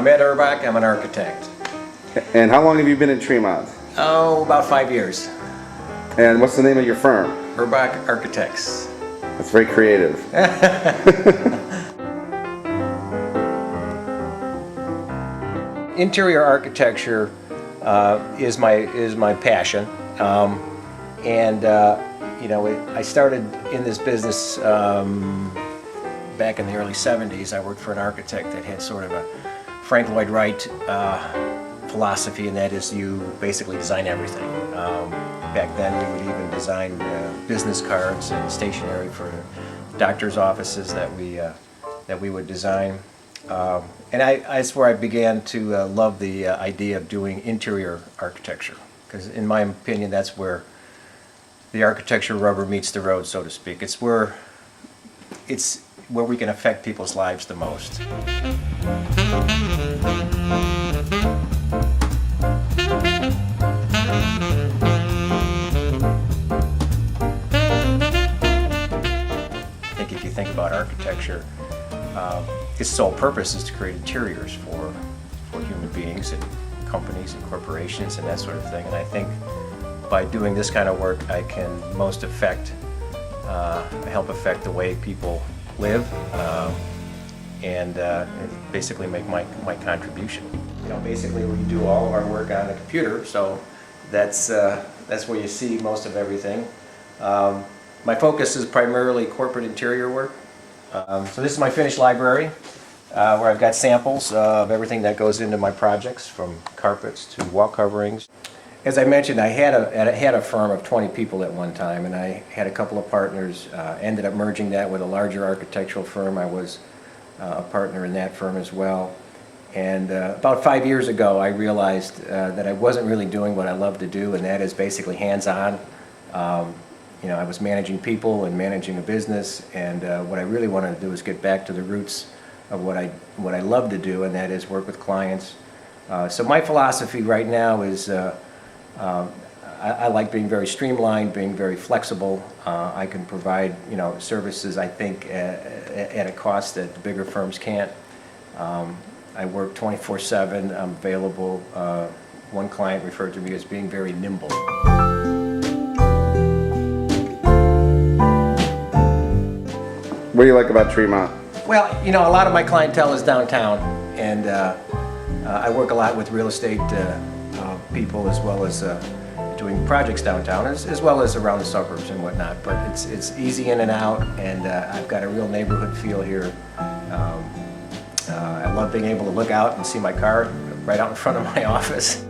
I'm Ed Erbach. I'm an architect. And how long have you been in Tremont? Oh, about 5 years. And what's the name of your firm? Erbach Architects. That's very creative. Interior architecture is my passion, you know, I started in this business back in the early 70s. I worked for an architect that had sort of a Frank Lloyd Wright philosophy, and that is you basically design everything. Back then we would even design business cards and stationery for doctors' offices that we would design. And that's where I began to love the idea of doing interior architecture, because in my opinion that's where the architecture rubber meets the road, so to speak. It's where we can affect people's lives the most. I think if you think about architecture, its sole purpose is to create interiors for human beings and companies and corporations and that sort of thing. And I think by doing this kind of work, I can most help affect the way people live and basically make my contribution. You know, basically we do all of our work on the computer, so that's where you see most of everything. My focus is primarily corporate interior work. So this is my finished library, where I've got samples of everything that goes into my projects, from carpets to wall coverings. As I mentioned, I had a firm of 20 people at one time, and I had a couple of partners. Ended up merging that with a larger architectural firm. I was a partner in that firm as well. And about 5 years ago, I realized that I wasn't really doing what I love to do, and that is basically hands-on. You know, I was managing people and managing a business, and what I really wanted to do is get back to the roots of what I love to do, and that is work with clients. So my philosophy right now is I like being very streamlined, being very flexible. I can provide, you know, services, I think, at a cost that the bigger firms can't. I work 24/7. I'm available. One client referred to me as being very nimble. What do you like about Tremont? Well, you know, a lot of my clientele is downtown, and I work a lot with real estate people, as well as doing projects downtown, as well as around the suburbs and whatnot. But it's easy in and out, and I've got a real neighborhood feel here. I love being able to look out and see my car right out in front of my office.